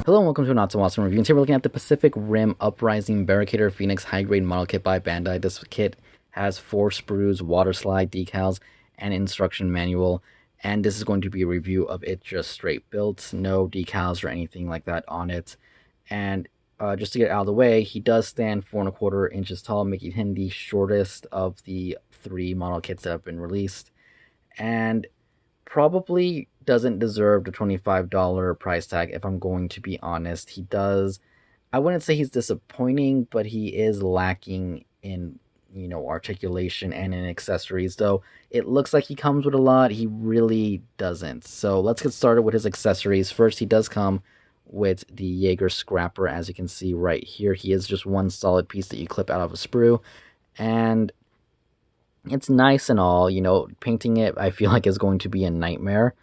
Hello and welcome to a Not So Awesome Review. And today we're looking at the Pacific Rim Uprising Barricader Phoenix High-Grade Model Kit by Bandai. This kit has 4 sprues, water slide decals, and instruction manual. And this is going to be a review of it just straight built, no decals or anything like that on it. And just to get out of the way, he does stand 4¼ inches tall, making him the shortest of the 3 model kits that have been released. And probably doesn't deserve the $25 price tag, if I'm going to be honest. He does, I wouldn't say he's disappointing, but he is lacking in, articulation and in accessories. Though it looks like he comes with a lot, he really doesn't. So let's get started with his accessories. First, he does come with the Jaeger Scrapper, as you can see right here. He is just one solid piece that you clip out of a sprue, and it's nice and all. Painting it, I feel like, is going to be a nightmare,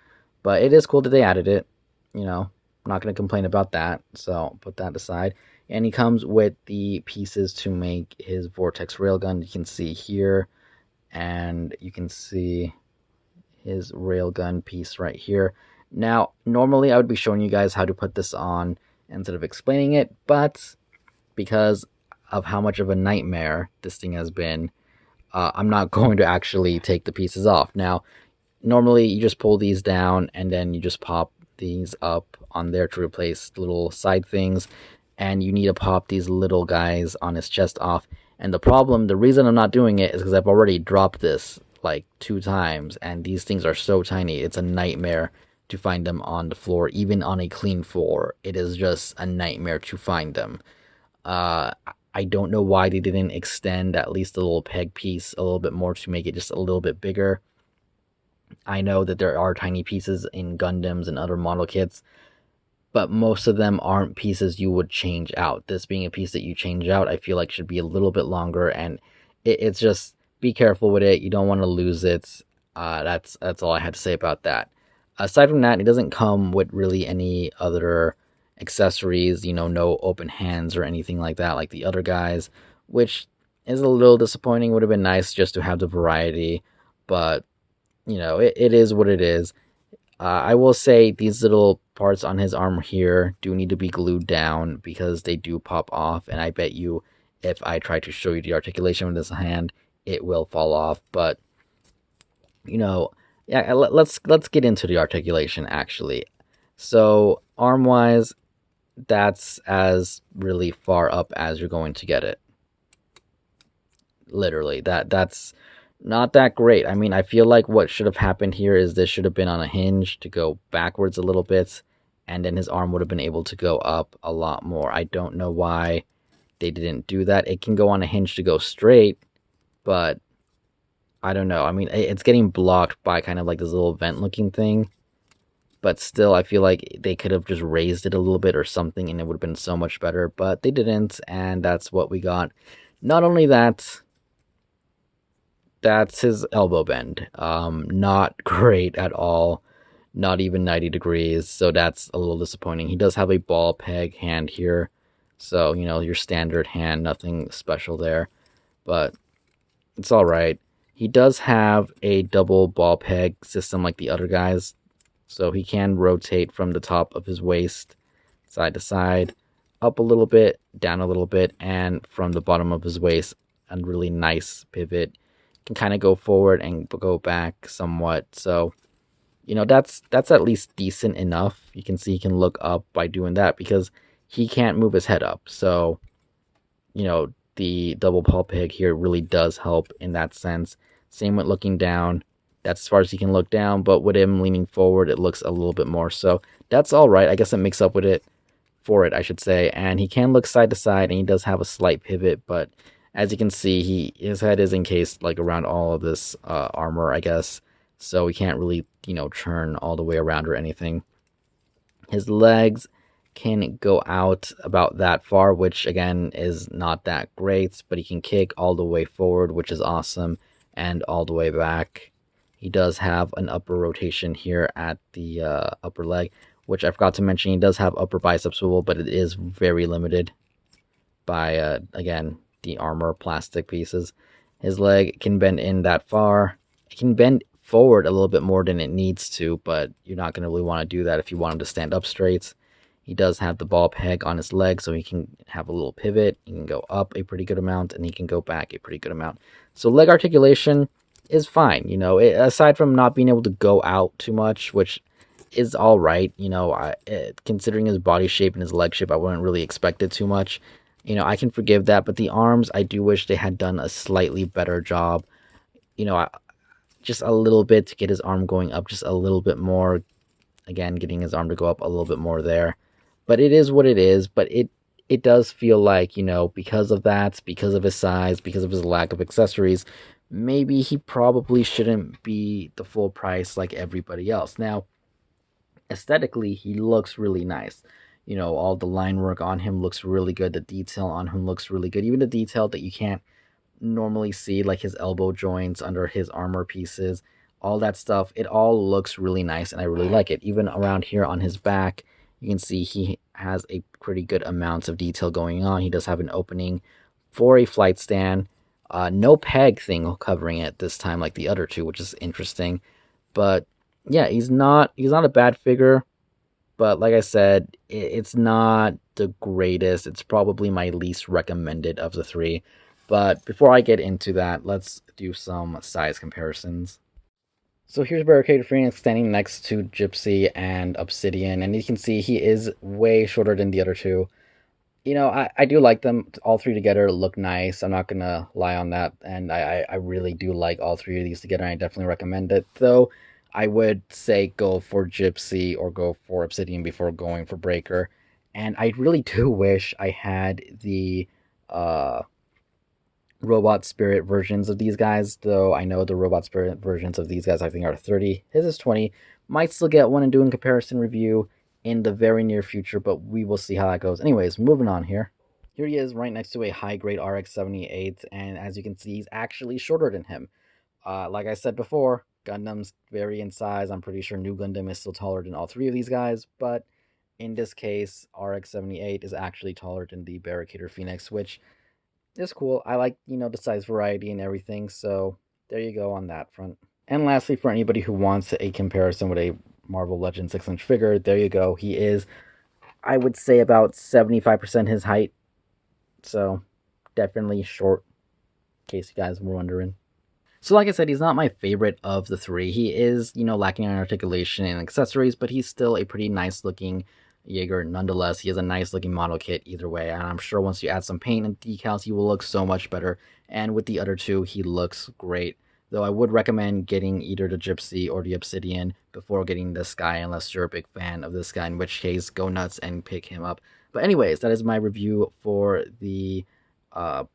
but it is cool that they added it. I'm not going to complain about that, so put that aside. And he comes with the pieces to make his Vortex Railgun. You can see here, and you can see his railgun piece right here. Now, normally I would be showing you guys how to put this on instead of explaining it, but because of how much of a nightmare this thing has been, I'm not going to actually take the pieces off. Now, normally you just pull these down and then you just pop these up on there to replace little side things, and you need to pop these little guys on his chest off. And the reason I'm not doing it is because I've already dropped this like 2 times, and these things are so tiny, it's a nightmare to find them on the floor. Even on a clean floor, it is just a nightmare to find them. I don't know why they didn't extend at least the little peg piece a little bit more to make it just a little bit bigger. I know that there are tiny pieces in Gundams and other model kits, but most of them aren't pieces you would change out. This being a piece that you change out, I feel like should be a little bit longer, and it's just, be careful with it. You don't want to lose it. That's all I had to say about that. Aside from that, it doesn't come with really any other accessories, no open hands or anything like that like the other guys, which is a little disappointing. Would have been nice just to have the variety, but it is what it is. I will say these little parts on his arm here do need to be glued down because they do pop off, and I bet you if I try to show you the articulation with this hand, it will fall off. But yeah, let's get into the articulation actually. So arm wise, that's as really far up as you're going to get it. Literally, that's not that great. I mean, I feel like what should have happened here is this should have been on a hinge to go backwards a little bit, and then his arm would have been able to go up a lot more. I don't know why they didn't do that. It can go on a hinge to go straight, but I don't know. I mean, it's getting blocked by kind of like this little vent looking thing, but still, I feel like they could have just raised it a little bit or something, and it would have been so much better, but they didn't, and that's what we got. Not only that, that's his elbow bend. Not great at all. Not even 90 degrees, so that's a little disappointing. He does have a ball peg hand here, so, your standard hand, nothing special there, but it's all right. He does have a double ball peg system like the other guys, so he can rotate from the top of his waist, side to side, up a little bit, down a little bit, and from the bottom of his waist, a really nice pivot. Can kind of go forward and go back somewhat. So, that's at least decent enough. You can see he can look up by doing that because he can't move his head up. So, the double ball peg here really does help in that sense. Same with looking down. That's as far as he can look down, but with him leaning forward, it looks a little bit more. So that's all right. I guess it makes up with it for it, I should say. And he can look side to side, and he does have a slight pivot, but as you can see, his head is encased like around all of this armor, I guess. So he can't really, turn all the way around or anything. His legs can go out about that far, which again is not that great, but he can kick all the way forward, which is awesome, and all the way back. He does have an upper rotation here at the upper leg, which I forgot to mention. He does have upper bicep swivel, but it is very limited by, again, the armor plastic pieces. His leg can bend in that far. It can bend forward a little bit more than it needs to, but you're not going to really want to do that if you want him to stand up straight. He does have the ball peg on his leg, so he can have a little pivot. He can go up a pretty good amount, and he can go back a pretty good amount. So leg articulation is fine. Aside from not being able to go out too much, which is all right. Considering his body shape and his leg shape, I wouldn't really expect it too much. I can forgive that, but the arms, I do wish they had done a slightly better job. Just a little bit to get his arm going up just a little bit more. Again, getting his arm to go up a little bit more there. But it is what it is. But it does feel like, because of that, because of his size, because of his lack of accessories, maybe he probably shouldn't be the full price like everybody else. Now, aesthetically, he looks really nice. All the line work on him looks really good. The detail on him looks really good. Even the detail that you can't normally see, like his elbow joints under his armor pieces, all that stuff, it all looks really nice and I really like it. Even around here on his back, you can see he has a pretty good amount of detail going on. He does have an opening for a flight stand. No peg thing covering it this time like the other two, which is interesting. But yeah, he's not a bad figure, but like I said, it's not the greatest. It's probably my least recommended of the three. But before I get into that, let's do some size comparisons. So here's Barricade Phoenix standing next to Gypsy and Obsidian, and you can see he is way shorter than the other two. I do like them. All three together look nice. I'm not going to lie on that. And I really do like all three of these together. And I definitely recommend it. Though I would say go for Gypsy or go for Obsidian before going for Breaker. And I really do wish I had the uh, Robot Spirit versions of these guys. Though I know the Robot Spirit versions of these guys I think are 30. His is 20. Might still get one and do a comparison review in the very near future, but we will see how that goes. Anyways, moving on here. Here he is right next to a high grade RX 78, and as you can see, he's actually shorter than him. Like I said before, Gundams vary in size. I'm pretty sure New Gundam is still taller than all three of these guys, but in this case, RX 78 is actually taller than the Barricader Phoenix, which is cool. I like, the size variety and everything, so there you go on that front. And lastly, for anybody who wants a comparison with a Marvel Legends 6-inch figure, there you go. He is, I would say, about 75% his height. So, definitely short, in case you guys were wondering. So, like I said, he's not my favorite of the three. He is, lacking on articulation and accessories, but he's still a pretty nice looking Jaeger nonetheless. He has a nice looking model kit either way, and I'm sure once you add some paint and decals, he will look so much better. And with the other two, he looks great. Though I would recommend getting either the Gypsy or the Obsidian before getting this guy, unless you're a big fan of this guy, in which case, go nuts and pick him up. But anyways, that is my review for the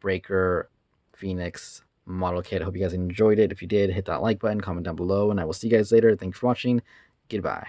Breaker Phoenix model kit. I hope you guys enjoyed it. If you did, hit that like button, comment down below, and I will see you guys later. Thanks for watching. Goodbye.